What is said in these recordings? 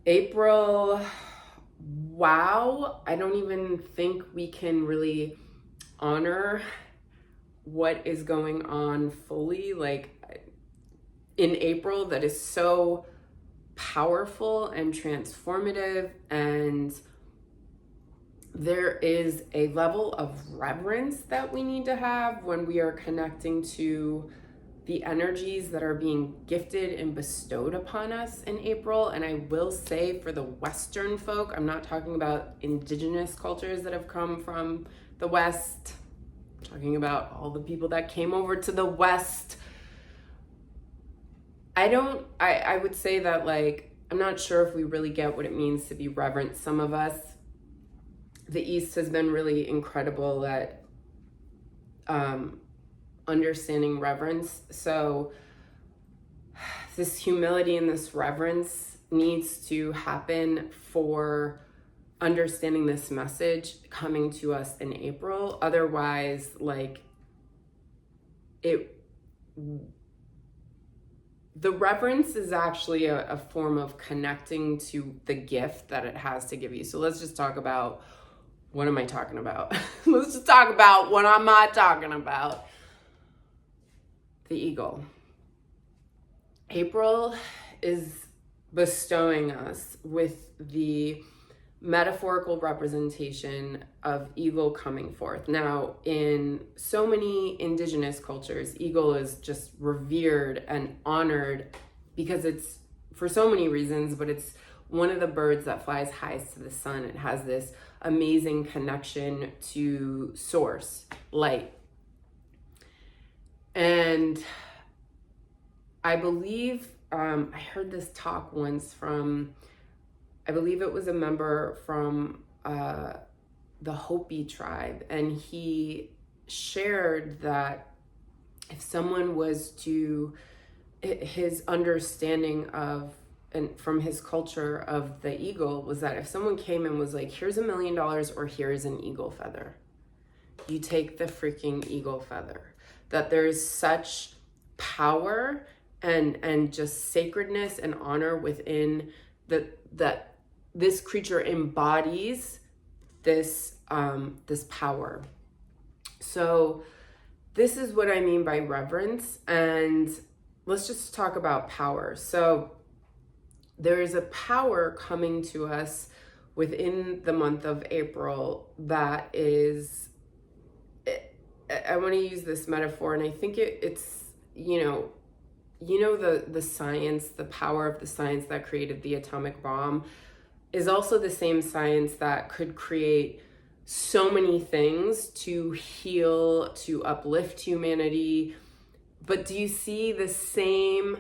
April, wow, I don't even think we can really honor what is going on fully. Like in April, that is so powerful and transformative, and there is a level of reverence that we need to have when we are connecting to the energies that are being gifted and bestowed upon us in April. And I will say, for the Western folk, I'm not talking about indigenous cultures that have come from the West, I'm talking about all the people that came over to the West. I would say that, like, I'm not sure if we really get what it means to be reverent. Some of us, the East has been really incredible at understanding reverence. So this humility and this reverence needs to happen for understanding this message coming to us in April. Otherwise, like, the reverence is actually a form of connecting to the gift that it has to give you. So let's just talk about, what am I talking about? Let's just talk about what I'm not talking about. The eagle. April is bestowing us with the metaphorical representation of eagle coming forth. Now, in so many indigenous cultures, eagle is just revered and honored because it's, for so many reasons, but it's one of the birds that flies highest to the sun. It has this amazing connection to source, light. And I believe, I heard this talk once from, I believe it was a member from the Hopi tribe, and he shared that if someone was to, his understanding of, and from his culture of the eagle, was that if someone came and was like, here's $1 million or here's an eagle feather, you take the freaking eagle feather. That there's such power and just sacredness and honor within that this creature embodies this this power. So this is what I mean by reverence, and let's just talk about power. So there is a power coming to us within the month of April that is, I want to use this metaphor, and I think it's the science, the power of the science that created the atomic bomb is also the same science that could create so many things to heal, to uplift humanity. But do you see the same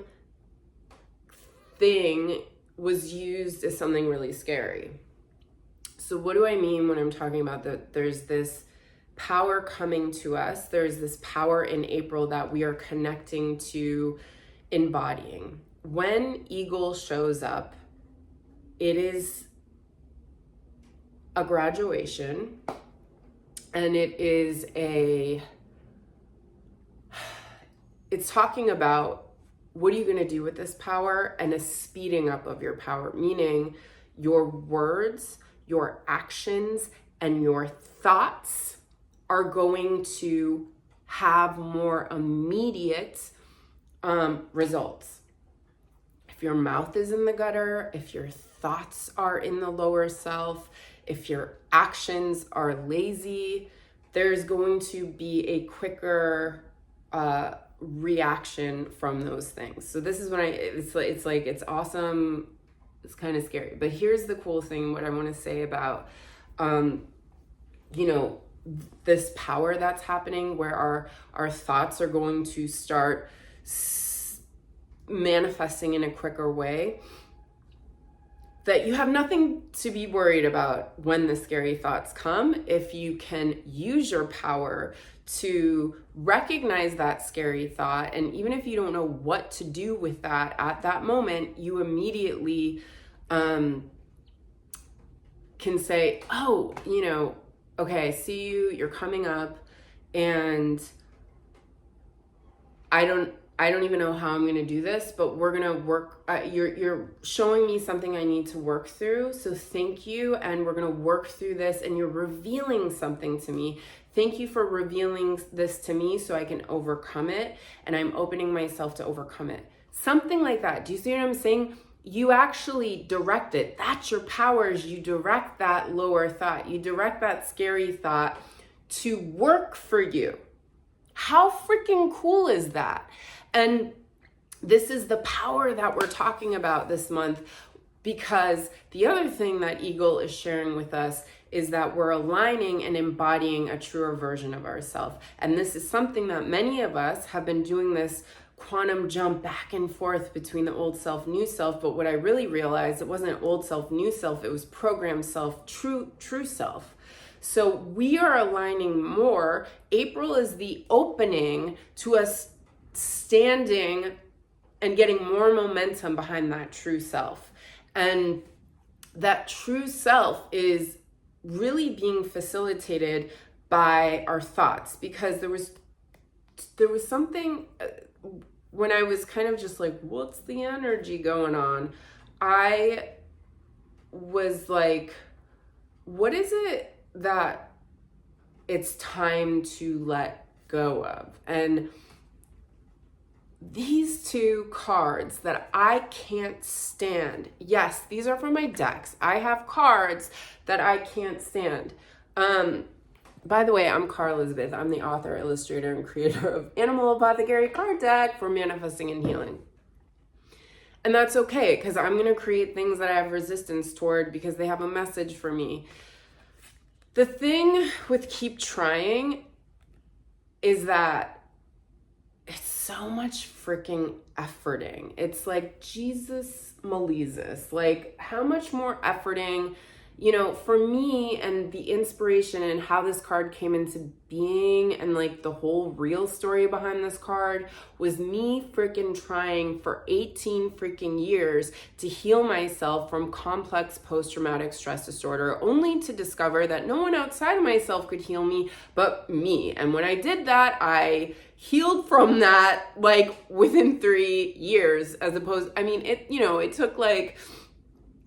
thing was used as something really scary? So what do I mean when I'm talking about that there's this power coming to us? There's this power in April that we are connecting to embodying. When eagle shows up, it is a graduation, and it's talking about what are you going to do with this power, and a speeding up of your power, meaning your words, your actions, and your thoughts are going to have more immediate results. If your mouth is in the gutter, if your thoughts are in the lower self, if your actions are lazy, there's going to be a quicker reaction from those things. So this is when it's awesome. It's kind of scary, but here's the cool thing. What I want to say about, this power that's happening, where our thoughts are going to start manifesting in a quicker way, that you have nothing to be worried about when the scary thoughts come if you can use your power to recognize that scary thought. And even if you don't know what to do with that at that moment, you immediately can say, oh, okay, I see you, you're coming up, and I I don't even know how I'm going to do this, but we're going to work. You're showing me something I need to work through. So thank you. And we're going to work through this, and you're revealing something to me. Thank you for revealing this to me so I can overcome it. And I'm opening myself to overcome it. Something like that. Do you see what I'm saying? You actually direct it. That's your powers. You direct that lower thought. You direct that scary thought to work for you. How freaking cool is that? And this is the power that we're talking about this month, because the other thing that Eagle is sharing with us is that we're aligning and embodying a truer version of ourselves. And this is something that many of us have been doing, this quantum jump back and forth between the old self, new self. But what I really realized, it wasn't old self, new self, it was programmed self, true self. So we are aligning more. April is the opening to us standing and getting more momentum behind that true self. And that true self is really being facilitated by our thoughts, because there was something when I was kind of just like, what's the energy going on? I was like, what is it that it's time to let go of? And these two cards that I can't stand. Yes, these are from my decks. I have cards that I can't stand. By the way, I'm Cara Elizabeth. I'm the author, illustrator, and creator of Animal Apothecary card deck for manifesting and healing. And that's okay, because I'm going to create things that I have resistance toward because they have a message for me. The thing with keep trying is that it's so much freaking efforting. It's like, Jesus Malesus. Like, how much more efforting, for me, and the inspiration and how this card came into being, and like the whole real story behind this card was me freaking trying for 18 freaking years to heal myself from complex post-traumatic stress disorder, only to discover that no one outside of myself could heal me but me. And when I did that, I healed from that like within 3 years, as opposed, it took like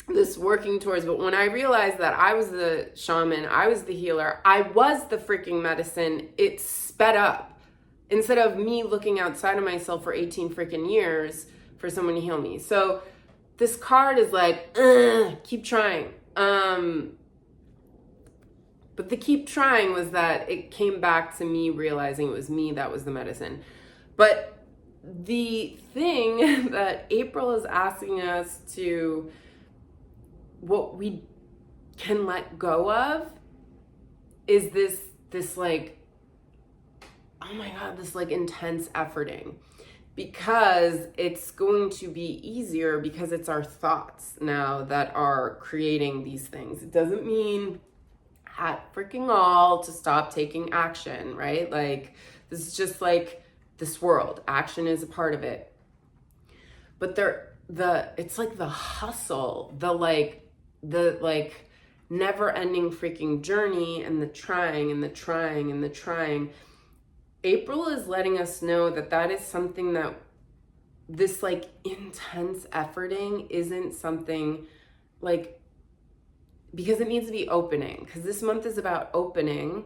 this working towards, but when I realized that I was the shaman, I was the healer, I was the freaking medicine, it sped up. Instead of me looking outside of myself for 18 freaking years for someone to heal me. So this card is like, keep trying. But the keep trying was that it came back to me realizing it was me that was the medicine. But the thing that April is asking us to, what we can let go of, is this like, oh my God, this like intense efforting, because it's going to be easier because it's our thoughts now that are creating these things. It doesn't mean at freaking all to stop taking action, right? Like, this is just like this world. Action is a part of it. But it's like the hustle, the never ending freaking journey, and the trying and the trying and the trying. April is letting us know that is something that this like intense efforting isn't something like, because it needs to be opening, because this month is about opening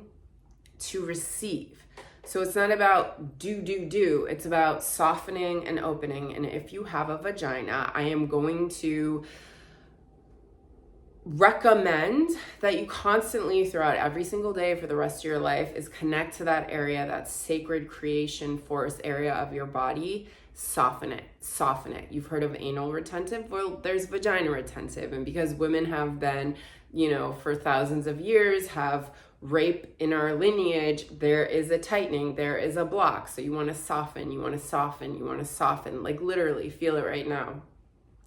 to receive. So it's not about do. It's about softening and opening. And if you have a vagina, I am going to recommend that you constantly, throughout every single day for the rest of your life, is connect to that area, that sacred creation force area of your body. Soften it. You've heard of anal retentive? Well, there's vagina retentive. And because women have been, for thousands of years, have rape in our lineage, there is a tightening, there is a block. So you want to soften, like literally feel it right now.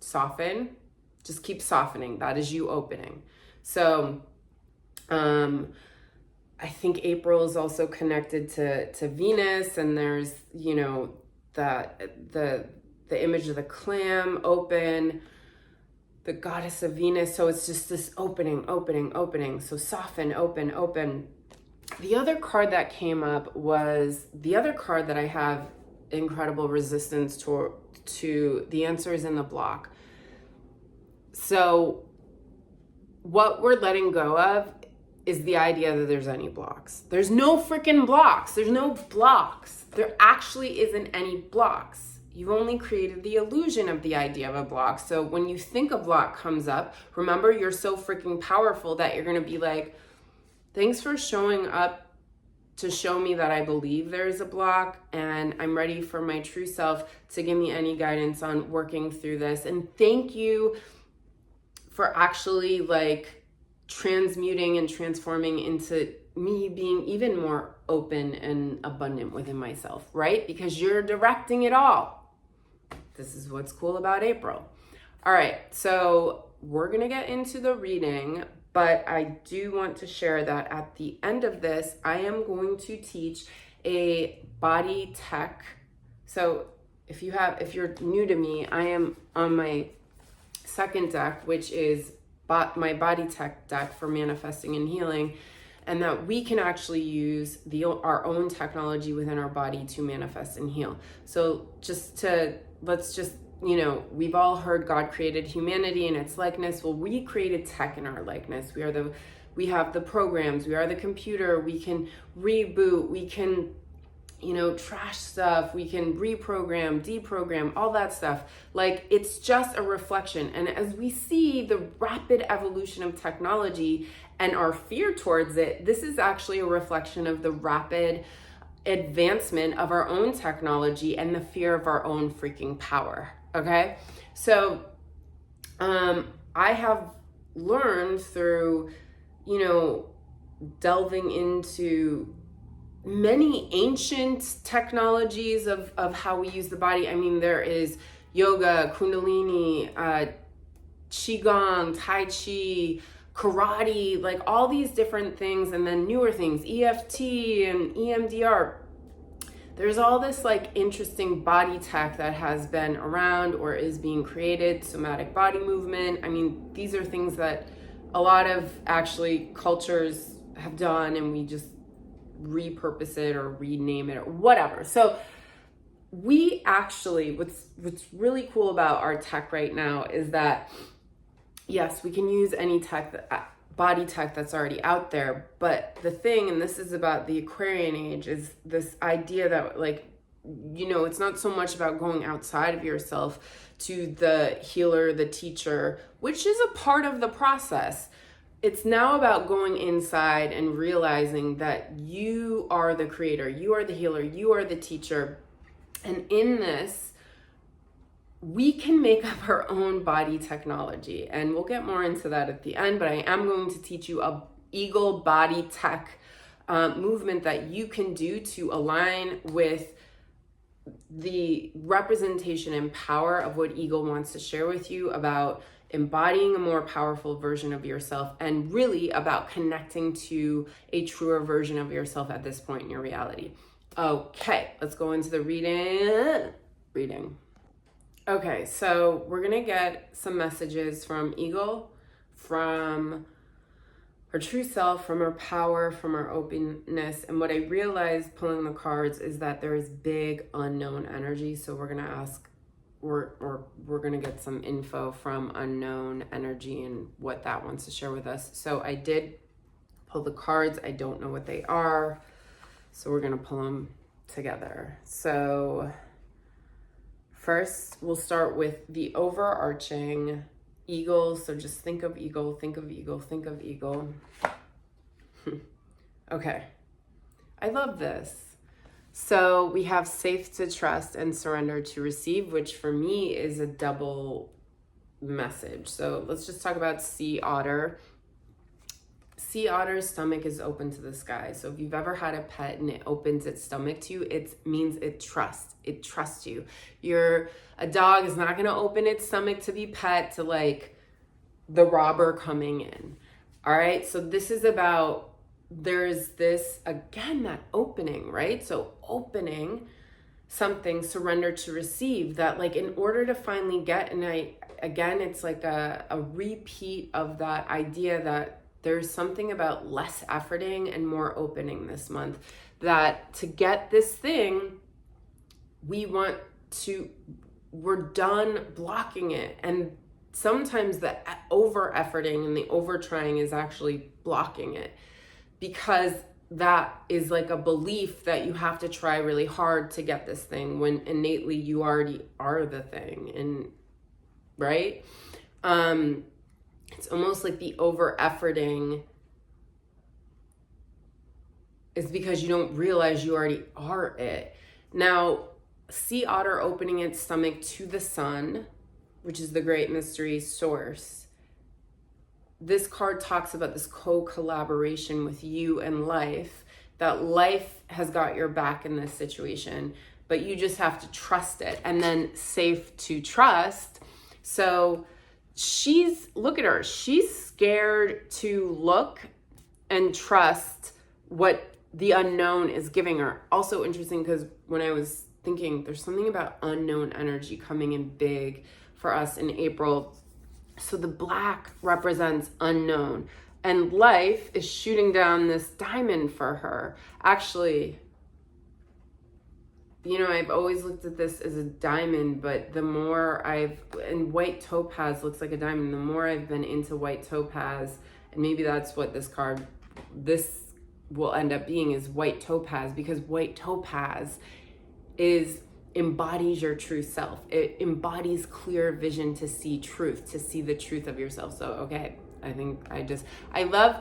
Soften. Just keep softening. That is you opening. So I think April is also connected to Venus, and there's, the image of the clam open, the goddess of Venus. So it's just this opening. So soften, open. The other card that came up was the other card that I have incredible resistance to the answers in the block. So what we're letting go of is the idea that there's any blocks. There's no freaking blocks. There's no blocks. There actually isn't any blocks. You've only created the illusion of the idea of a block. So when you think a block comes up, remember, you're so freaking powerful that you're going to be like, thanks for showing up to show me that I believe there's a block, and I'm ready for my true self to give me any guidance on working through this. And thank you for actually like transmuting and transforming into me being even more open and abundant within myself, right? Because you're directing it all. This is what's cool about April. All right, so we're gonna get into the reading, but I do want to share that at the end of this, I am going to teach a body tech. So if you're new to me, I am on my second deck, which is my body tech deck for manifesting and healing, and that we can actually use our own technology within our body to manifest and heal. So let's just, we've all heard God created humanity in its likeness. Well, we created tech in our likeness. We have the programs, we are the computer, we can reboot, we can, trash stuff, we can reprogram, deprogram, all that stuff. Like, it's just a reflection. And as we see the rapid evolution of technology and our fear towards it, this is actually a reflection of the rapid advancement of our own technology and the fear of our own freaking power. Okay. So, I have learned through, delving into many ancient technologies of how we use the body. I mean, there is yoga, kundalini, qigong, tai chi, karate, like all these different things, and then newer things, EFT and EMDR. There's all this like interesting body tech that has been around or is being created, somatic body movement. I mean, these are things that a lot of actually cultures have done, and we just repurpose it or rename it or whatever. So we actually, what's really cool about our tech right now is that, yes, we can use any tech, body tech that's already out there. But the thing, and this is about the Aquarian age, is this idea that it's not so much about going outside of yourself to the healer, the teacher, which is a part of the process. It's now about going inside and realizing that you are the creator, you are the healer, you are the teacher. And in this, we can make up our own body technology. And we'll get more into that at the end, but I am going to teach you a Eagle body tech movement that you can do to align with the representation and power of what Eagle wants to share with you about embodying a more powerful version of yourself, and really about connecting to a truer version of yourself at this point in your reality. Okay, let's go into the reading. Okay, so we're gonna get some messages from Eagle, from her true self, from her power, from her openness. And what I realized pulling the cards is that there is big unknown energy. So we're gonna ask, we're gonna get some info from unknown energy and what that wants to share with us. So I did pull the cards. I don't know what they are, so we're gonna pull them together. So first, we'll start with the overarching Eagle. So just think of Eagle, think of Eagle, think of Eagle. Okay, I love this. So we have safe to trust and surrender to receive, which for me is a double message. So let's just talk about sea otter. Sea otter's stomach is open to the sky. So if you've ever had a pet and it opens its stomach to you, it means it trusts you. A dog is not going to open its stomach to be pet to like the robber coming in. All right. So this is about, there's this, again, that opening, right? So opening something, surrender to receive, that like in order to finally get, and again, it's like a repeat of that idea that there's something about less efforting and more opening this month, that to get this thing, we're done blocking it. And sometimes the over efforting and the over trying is actually blocking it, because that is like a belief that you have to try really hard to get this thing when innately you already are the thing. And right, it's almost like the over efforting is because you don't realize you already are it. Now, sea otter opening its stomach to the sun, which is the great mystery source. This card talks about this co-collaboration with you and life, that life has got your back in this situation, but you just have to trust it. And then safe to trust. So look at her. She's scared to look and trust what the unknown is giving her. Also interesting, because when I was thinking, there's something about unknown energy coming in big for us in April. So the black represents unknown, and life is shooting down this diamond for her. Actually, I've always looked at this as a diamond, but the more and white topaz looks like a diamond, the more I've been into white topaz, and maybe that's what this will end up being, is white topaz, because white topaz embodies your true self. It embodies clear vision to see truth, to see the truth of yourself. So, okay, I love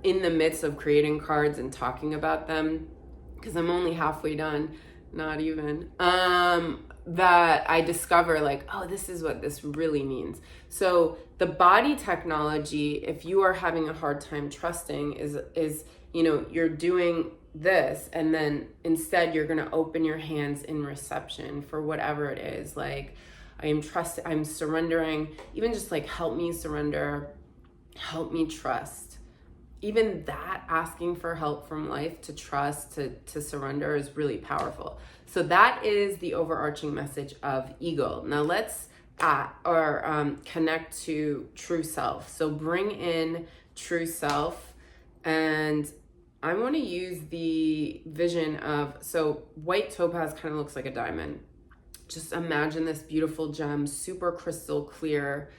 in the midst of creating cards and talking about them, because I'm only halfway done, not even, that I discover like, oh, this is what this really means. So the body technology, if you are having a hard time trusting, is you're doing this, and then instead you're going to open your hands in reception for whatever it is. Like, I'm surrendering, even just like, help me surrender, help me trust. Even that, asking for help from life to trust, to surrender, is really powerful. So that is the overarching message of Eagle. Now let's connect to true self. So bring in true self, and I want to use the vision of, so white topaz kind of looks like a diamond. Just imagine this beautiful gem, super crystal clear,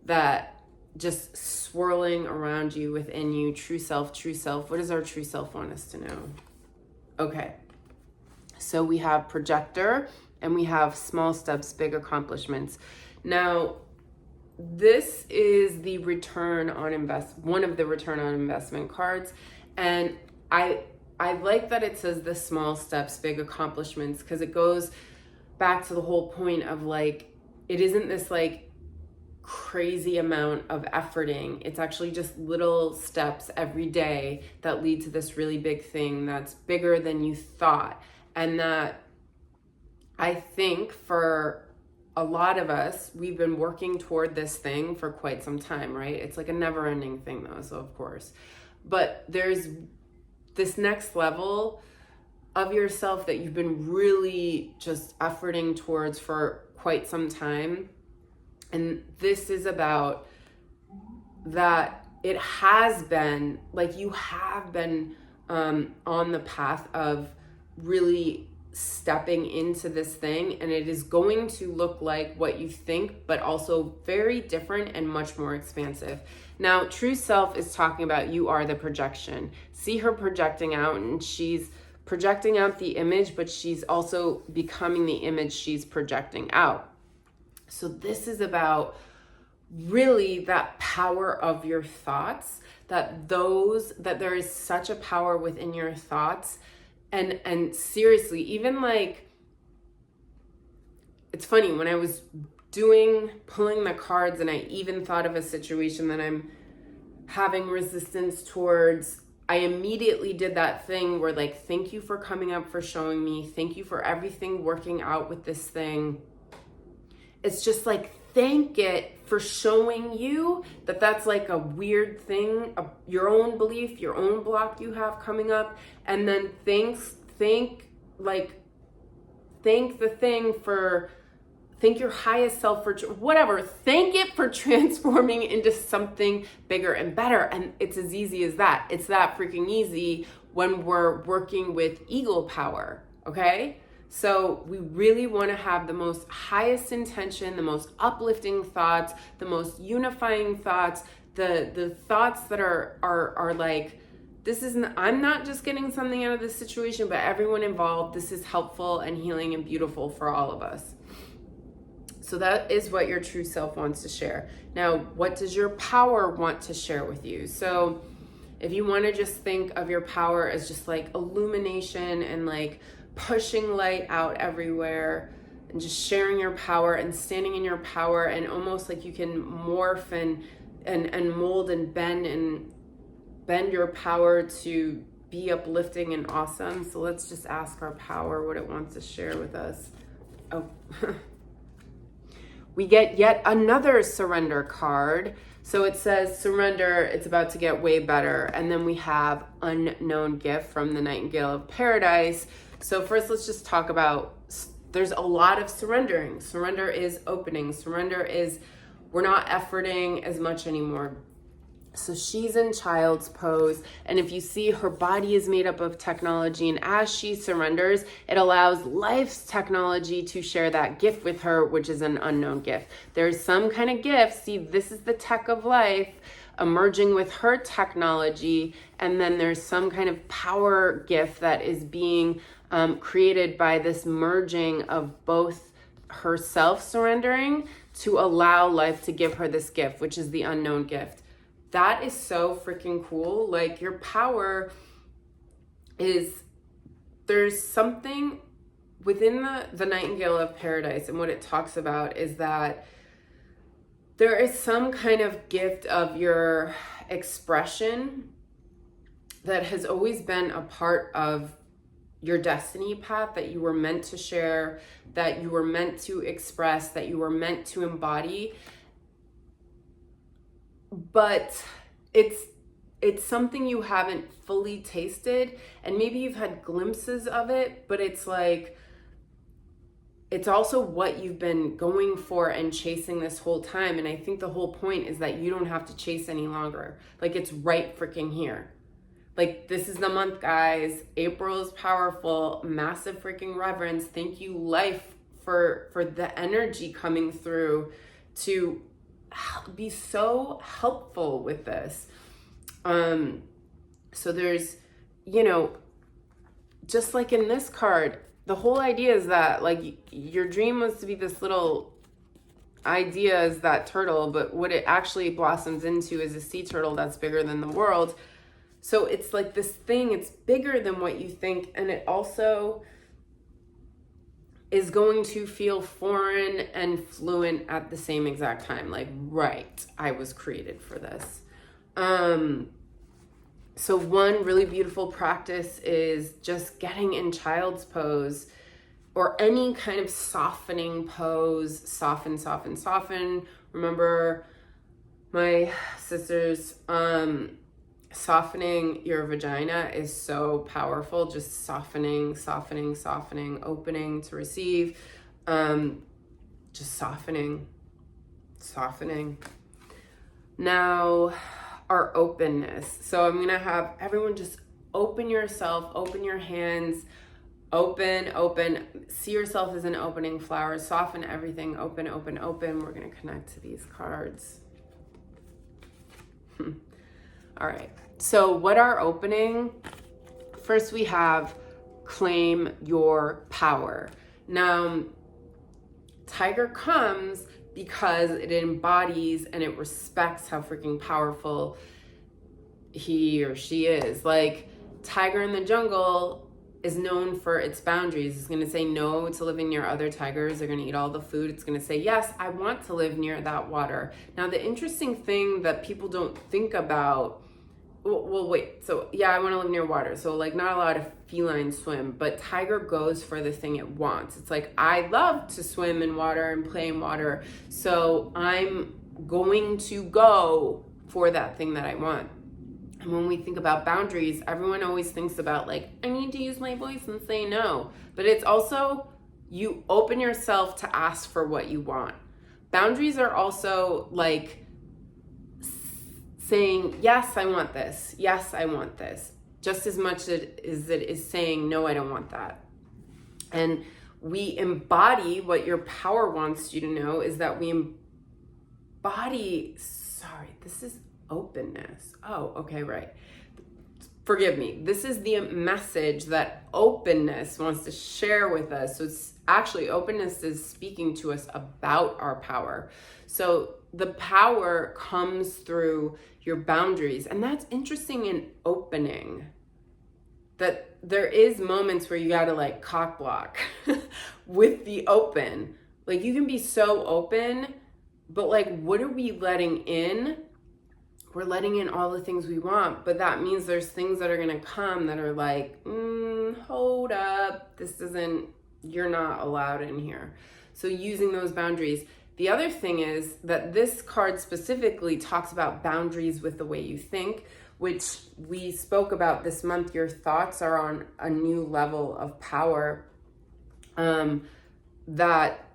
that just swirling around you, within you. True self, true self. What does our true self want us to know? Okay. So we have projector, and we have small steps, big accomplishments. Now, this is the return on one of the return on investment cards. And I like that it says the small steps, big accomplishments, because it goes back to the whole point of like, it isn't this like crazy amount of efforting. It's actually just little steps every day that lead to this really big thing that's bigger than you thought. And that, I think, for a lot of us, we've been working toward this thing for quite some time, right? It's like a never-ending thing though, so of course. But there's this next level of yourself that you've been really just efforting towards for quite some time. And this is about that it has been, like, you have been on the path of really stepping into this thing, and it is going to look like what you think, but also very different and much more expansive. Now, true self is talking about you are the projection. See her projecting out, and she's projecting out the image, but she's also becoming the image she's projecting out. So this is about really that power of your thoughts, that there is such a power within your thoughts. And seriously, even like, it's funny, when I was pulling the cards, and I even thought of a situation that I'm having resistance towards, I immediately did that thing where like, thank you for coming up, for showing me, thank you for everything working out with this thing. It's just like, thank it for showing you that that's like a weird thing, your own belief, your own block you have coming up. And then thank your highest self for whatever. Thank it for transforming into something bigger and better. And it's as easy as that. It's that freaking easy when we're working with eagle power, okay? So we really want to have the most highest intention, the most uplifting thoughts, the most unifying thoughts, the thoughts that are like, this isn't, I'm not just getting something out of this situation, but everyone involved, this is helpful and healing and beautiful for all of us. So that is what your true self wants to share. Now, what does your power want to share with you? So if you want to just think of your power as just like illumination and like pushing light out everywhere and just sharing your power and standing in your power, and almost like you can morph and mold and bend your power to be uplifting and awesome. So let's just ask our power what it wants to share with us. Oh, we get yet another surrender card. So it says surrender, it's about to get way better. And then we have unknown gift from the Nightingale of Paradise. So first, let's just talk about, there's a lot of surrendering. Surrender is opening. Surrender is, we're not efforting as much anymore. So she's in child's pose, and if you see, her body is made up of technology, and as she surrenders, it allows life's technology to share that gift with her, which is an unknown gift. There's some kind of gift. See, this is the tech of life emerging with her technology, and then there's some kind of power gift that is being created by this merging of both herself surrendering to allow life to give her this gift, which is the unknown gift. That is so freaking cool. Like, your power is, there's something within the Nightingale of Paradise, and what it talks about is that there is some kind of gift of your expression that has always been a part of your destiny path, that you were meant to share, that you were meant to express, that you were meant to embody. But it's something you haven't fully tasted, and maybe you've had glimpses of it, but it's like, it's also what you've been going for and chasing this whole time. And I think the whole point is that you don't have to chase any longer. Like, it's right freaking here. Like, this is the month, guys. April is powerful, massive freaking reverence. Thank you, life, for the energy coming through to be so helpful with this. So there's, just like in this card, the whole idea is that, like, your dream was to be this little idea as that turtle, but what it actually blossoms into is a sea turtle that's bigger than the world. So it's like this thing, it's bigger than what you think, and it also is going to feel foreign and fluent at the same exact time. Like, right, I was created for this. So one really beautiful practice is just getting in child's pose, or any kind of softening pose. Soften, soften, soften. Remember my sisters, softening your vagina is so powerful. Just softening, softening, softening, opening to receive. Just softening, softening. Now, our openness. So I'm gonna have everyone just open yourself, open your hands, open. See yourself as an opening flower. Soften everything, open, open, open. We're gonna connect to these cards. All right, so what are opening? First we have claim your power. Now, Tiger comes because it embodies and it respects how freaking powerful he or she is. Like, tiger in the jungle is known for its boundaries. It's going to say no to living near other tigers. They're going to eat all the food. It's going to say, yes, I want to live near that water. Now, the interesting thing that people don't think about, well, wait, so yeah, I want to live near water. So, like, not a lot of feline swim, but tiger goes for the thing it wants. It's like, I love to swim in water and play in water, so I'm going to go for that thing that I want. And when we think about boundaries, everyone always thinks about, like, I need to use my voice and say no. But it's also, you open yourself to ask for what you want. Boundaries are also like saying, yes, I want this. Yes, I want this. Just as much as it is saying, no, I don't want that. And we embody what your power wants you to know is that we embody, sorry, this is openness. Oh, okay, right. Forgive me. This is the message that openness wants to share with us. So it's actually, openness is speaking to us about our power. So the power comes through your boundaries. And that's interesting in opening, that there is moments where you got to like cock block with the open. Like you can be so open, but like, what are we letting in? We're letting in all the things we want, but that means there's things that are going to come that are like, hold up, you're not allowed in here. So using those boundaries. The other thing is that this card specifically talks about boundaries with the way you think, which we spoke about this month. Your thoughts are on a new level of power, that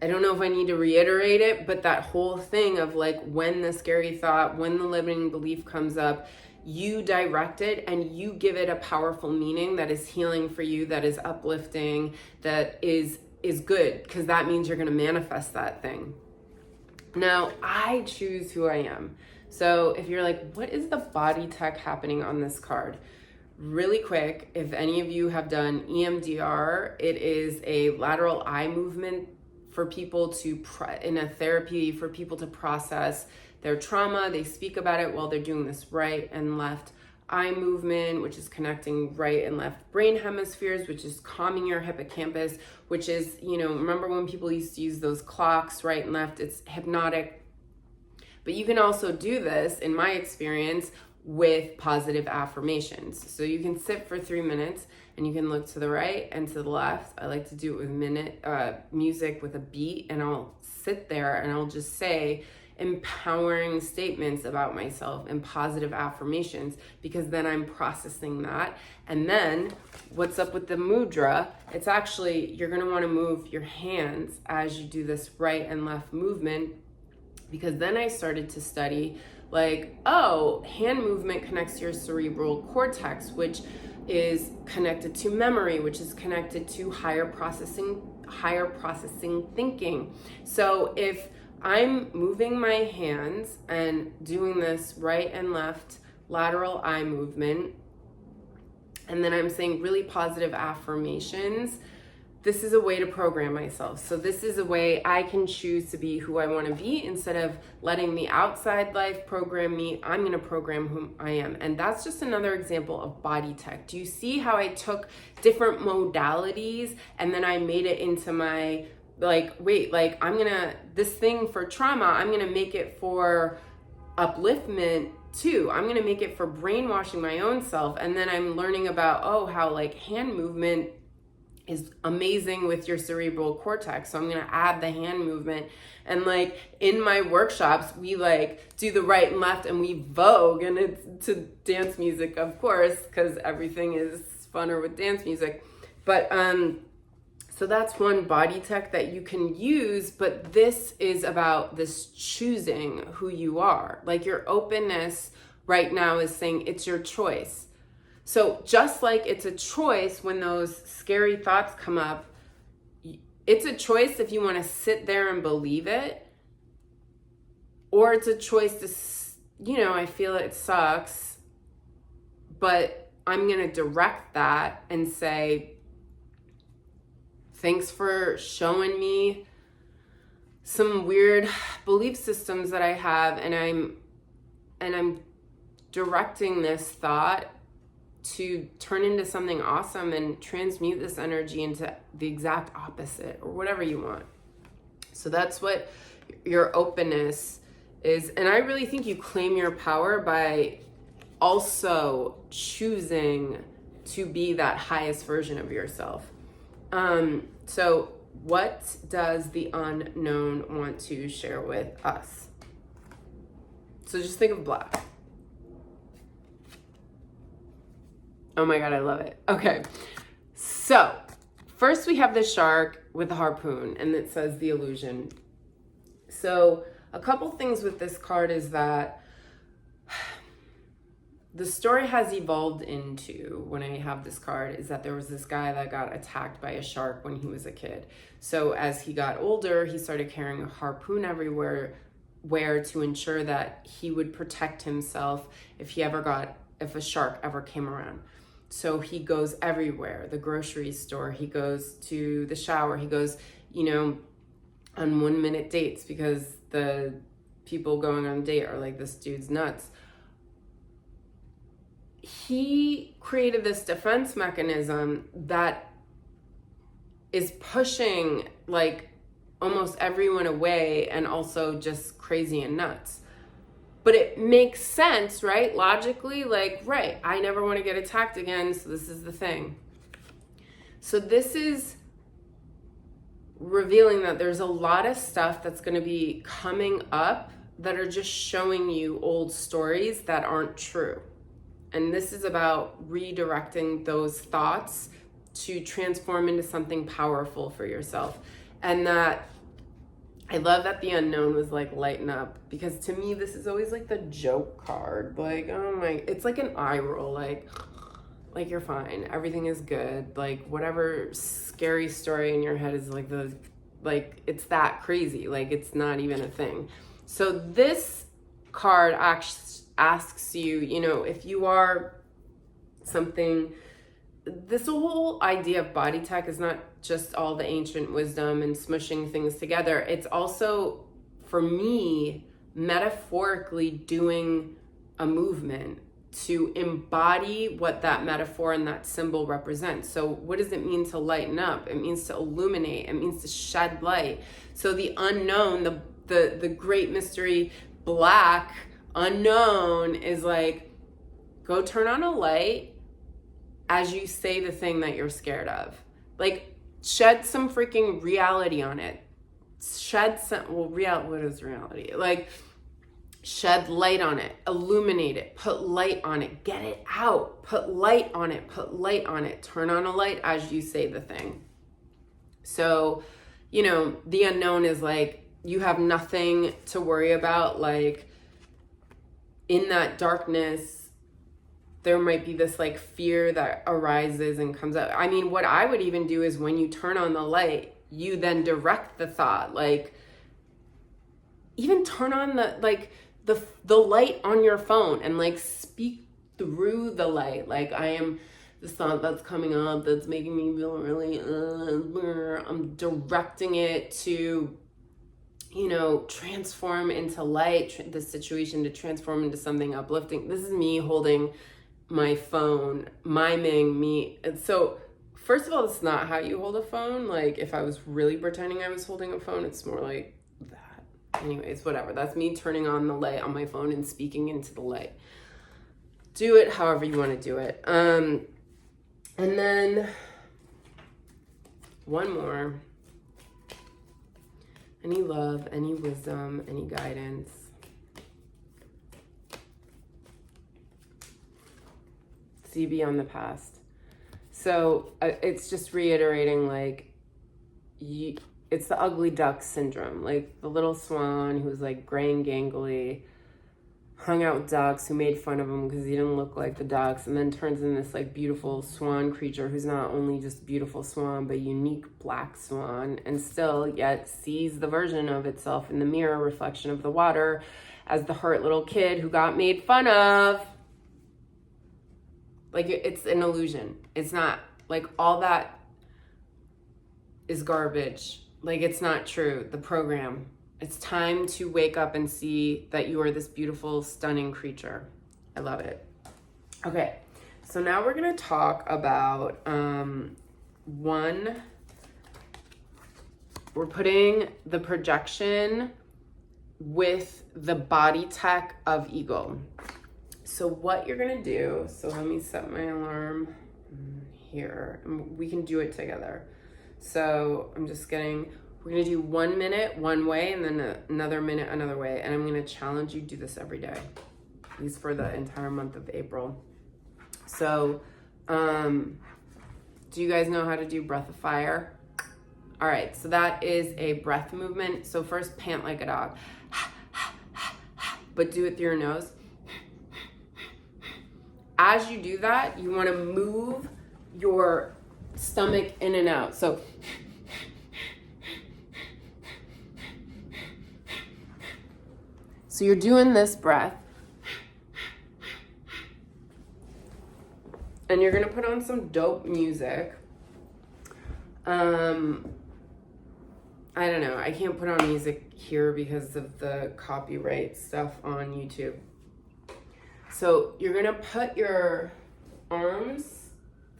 I don't know if I need to reiterate it, but that whole thing of like when the scary thought, when the limiting belief comes up, you direct it and you give it a powerful meaning that is healing for you, that is uplifting, that is good, because that means you're going to manifest that thing. Now, I choose who I am. So if you're like, what is the body tech happening on this card? Really quick, if any of you have done EMDR, it is a lateral eye movement for people to, in a therapy, for people to process their trauma. They speak about it while they're doing this right and left eye movement, which is connecting right and left brain hemispheres, which is calming your hippocampus, which is, remember when people used to use those clocks, right and left, it's hypnotic. But you can also do this, in my experience, with positive affirmations. So you can sit for 3 minutes and you can look to the right and to the left. I like to do it with music with a beat, and I'll sit there and I'll just say empowering statements about myself and positive affirmations, because then I'm processing that. And then what's up with the mudra? It's actually, you're going to want to move your hands as you do this right and left movement, because then I started to study hand movement connects to your cerebral cortex, which is connected to memory, which is connected to higher processing thinking. So if I'm moving my hands and doing this right and left lateral eye movement, and then I'm saying really positive affirmations, this is a way to program myself. So this is a way I can choose to be who I want to be. Instead of letting the outside life program me, I'm going to program who I am. And that's just another example of body tech. Do you see how I took different modalities and then I made it into my, this thing for trauma, I'm going to make it for upliftment too. I'm going to make it for brainwashing my own self. And then I'm learning about, how hand movement is amazing with your cerebral cortex. So I'm going to add the hand movement. And in my workshops, we do the right and left and we vogue, and it's to dance music, of course, because everything is funner with dance music. But, so that's one body tech that you can use, but this is about this choosing who you are. Your openness right now is saying it's your choice. So just like it's a choice when those scary thoughts come up, it's a choice if you want to sit there and believe it, or it's a choice to, I feel it sucks, but I'm going to direct that and say, thanks for showing me some weird belief systems that I have, and I'm directing this thought to turn into something awesome and transmute this energy into the exact opposite, or whatever you want. So that's what your openness is. And I really think you claim your power by also choosing to be that highest version of yourself. So what does the unknown want to share with us? So just think of black. Oh my God, I love it. Okay, so first we have the shark with the harpoon, and it says the illusion. So a couple things with this card is that the story has evolved into, when I have this card, is that there was this guy that got attacked by a shark when he was a kid. So as he got older, he started carrying a harpoon everywhere, where to ensure that he would protect himself if a shark ever came around. So he goes everywhere, the grocery store, he goes to the shower, he goes, on 1 minute dates, because the people going on a date are like, this dude's nuts. He created this defense mechanism that is pushing like almost everyone away, and also just crazy and nuts. But it makes sense, right? Logically, like, right, I never want to get attacked again, so this is the thing. So this is revealing that there's a lot of stuff that's going to be coming up that are just showing you old stories that aren't true. And this is about redirecting those thoughts to transform into something powerful for yourself. And that, I love that the unknown was like, lighten up, because to me, this is always like the joke card. Like, oh my, it's like an eye roll, like you're fine. Everything is good. Like whatever scary story in your head is like it's that crazy. Like it's not even a thing. So this card asks you, if you are something, this whole idea of body tech is not just all the ancient wisdom and smushing things together. It's also, for me, metaphorically doing a movement to embody what that metaphor and that symbol represents. So what does it mean to lighten up? It means to illuminate. It means to shed light. So the unknown, the great mystery, black unknown is like, go turn on a light as you say the thing that you're scared of. Like, shed some freaking reality on it. What is reality? Like, shed light on it, illuminate it, put light on it, get it out, put light on it, turn on a light as you say the thing. So, the unknown is like, you have nothing to worry about. Like, in that darkness, there might be this like fear that arises and comes up. I mean, what I would even do is when you turn on the light, you then direct the thought, like even turn on the light on your phone and like speak through the light. Like, I am this thought that's coming up that's making me feel really, I'm directing it to, transform into light, the situation to transform into something uplifting. This is me holding my phone, miming me. And so, first of all, it's not how you hold a phone. Like, if I was really pretending I was holding a phone, it's more like that. Anyways, whatever. That's me turning on the light on my phone and speaking into the light. Do it however you want to do it. And then one more. Any love, any wisdom, any guidance. See beyond the past. So it's just reiterating, like, it's the ugly duck syndrome. Like the little swan who was like gray and gangly, hung out with ducks who made fun of him because he didn't look like the ducks, and then turns in this like beautiful swan creature who's not only just beautiful swan, but unique black swan, and still yet sees the version of itself in the mirror reflection of the water as the hurt little kid who got made fun of. Like, it's an illusion. It's not, like, all that is garbage. Like, it's not true. The program. It's time to wake up and see that you are this beautiful, stunning creature. I love it. Okay, so now we're going to talk about we're putting the projection with the body tech of Eagle. So what you're gonna do, so let me set my alarm here, and we can do it together. So we're gonna do 1 minute one way and then another minute another way. And I'm gonna challenge you to do this every day, at least for the entire month of April. So, do you guys know how to do breath of fire? All right, so that is a breath movement. So first, pant like a dog, but do it through your nose. as you do that, you want to move your stomach in and out. So you're doing this breath. And you're going to put on some dope music. I don't know. I can't put on music here because of the copyright stuff on YouTube. So you're going to put your arms,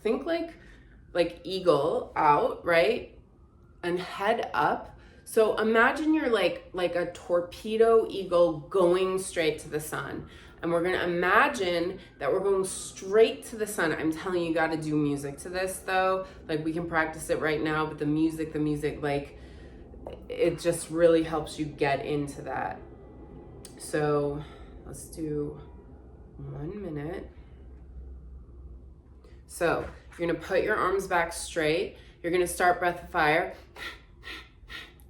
think like eagle out, right? And head up. So imagine you're like a torpedo eagle going straight to the sun. And we're going to imagine that we're going straight to the sun. I'm telling you, you got to do music to this though. Like we can practice it right now, but the music, like it just really helps you get into that. So let's do 1 minute. So you're going to put your arms back straight. You're going to start breath of fire.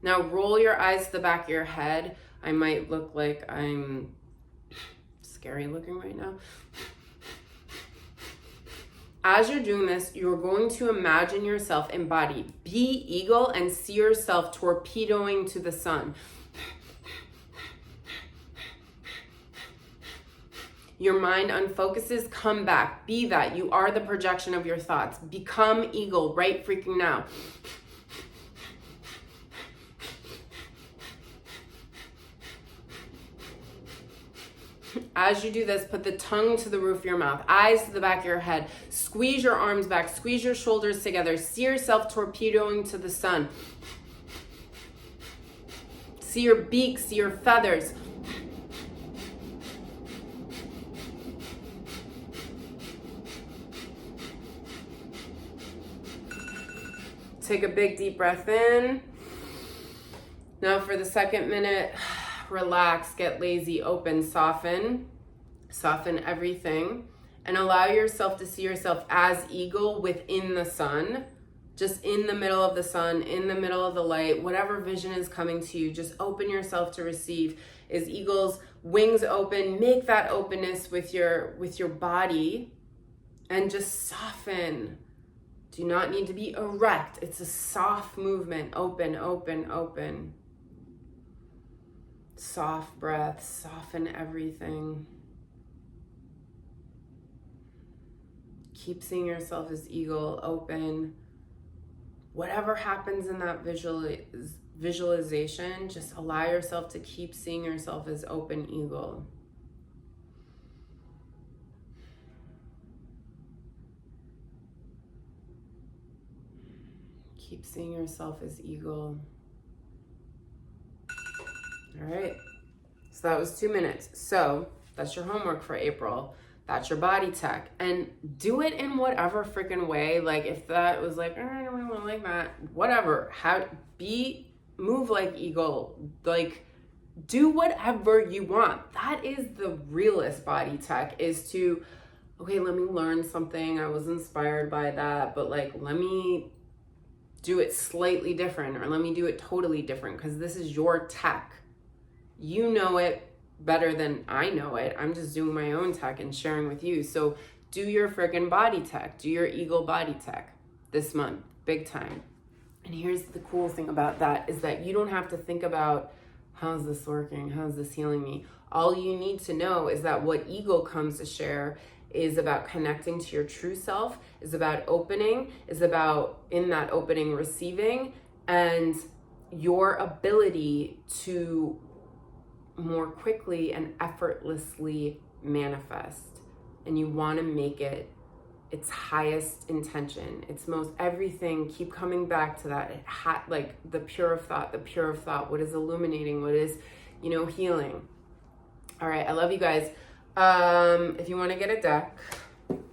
Now roll your eyes to the back of your head. I might look like I'm scary looking right now. As you're doing this, you're going to imagine yourself embodied. Be eagle and see yourself torpedoing to the sun. Your mind unfocuses, come back. Be that. You are the projection of your thoughts. Become eagle right freaking now. As you do this, put the tongue to the roof of your mouth, eyes to the back of your head. Squeeze your arms back, squeeze your shoulders together. See yourself torpedoing to the sun. See your beak, see your feathers. Take a big deep breath in. Now for the second minute, relax, get lazy, open, soften everything, and allow yourself to see yourself as eagle within the sun, just in the middle of the sun, in the middle of the light, whatever vision is coming to you, just open yourself to receive. Is eagle's wings open? Make that openness with your body and just soften. Do not need to be erect. It's a soft movement. Open, open, open. Soft breath, soften everything. Keep seeing yourself as eagle, open. Whatever happens in that visualization, just allow yourself to keep seeing yourself as open eagle. Keep seeing yourself as eagle. All right, so that was 2 minutes. So that's your homework for April. That's your body tech. And do it in whatever freaking way. Like if that was like, I don't really want to like that, whatever. Move like eagle. Like do whatever you want. That is the realest body tech, is to, okay, let me learn something. I was inspired by that, but like, let me do it slightly different, or let me do it totally different, because this is your tech. You know it better than I know it. I'm just doing my own tech and sharing with you. So do your freaking body tech. Do your eagle body tech this month, big time. And here's the cool thing about that is that you don't have to think about, how's this working? How's this healing me? All you need to know is that what eagle comes to share is about connecting to your true self, is about opening, is about in that opening receiving, and your ability to more quickly and effortlessly manifest. And you want to make it its highest intention, its most everything. Keep coming back to that. Like the pure of thought, what is illuminating, what is, healing. All right, I love you guys. If you want to get a deck,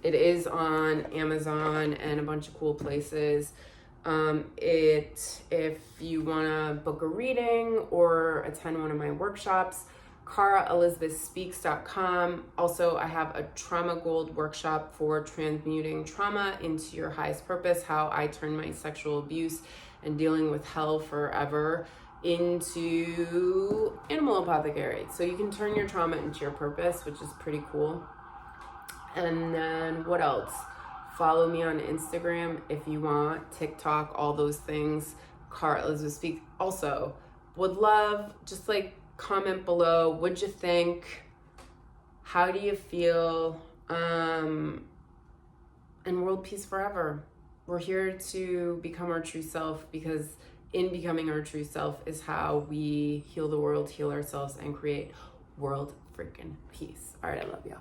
it is on Amazon and a bunch of cool places. If you want to book a reading or attend one of my workshops, CaraElizabethSpeaks.com. Also, I have a trauma gold workshop for transmuting trauma into your highest purpose, how I turn my sexual abuse and dealing with hell forever into animal apothecary. So you can turn your trauma into your purpose, which is pretty cool. And then what else? Follow me on Instagram if you want, TikTok, all those things. Cara Elizabeth Speaks. Also, would love just like comment below. What'd you think? How do you feel? And world peace forever. We're here to become our true self, because in becoming our true self is how we heal the world, heal ourselves, and create world freaking peace. All right, I love y'all.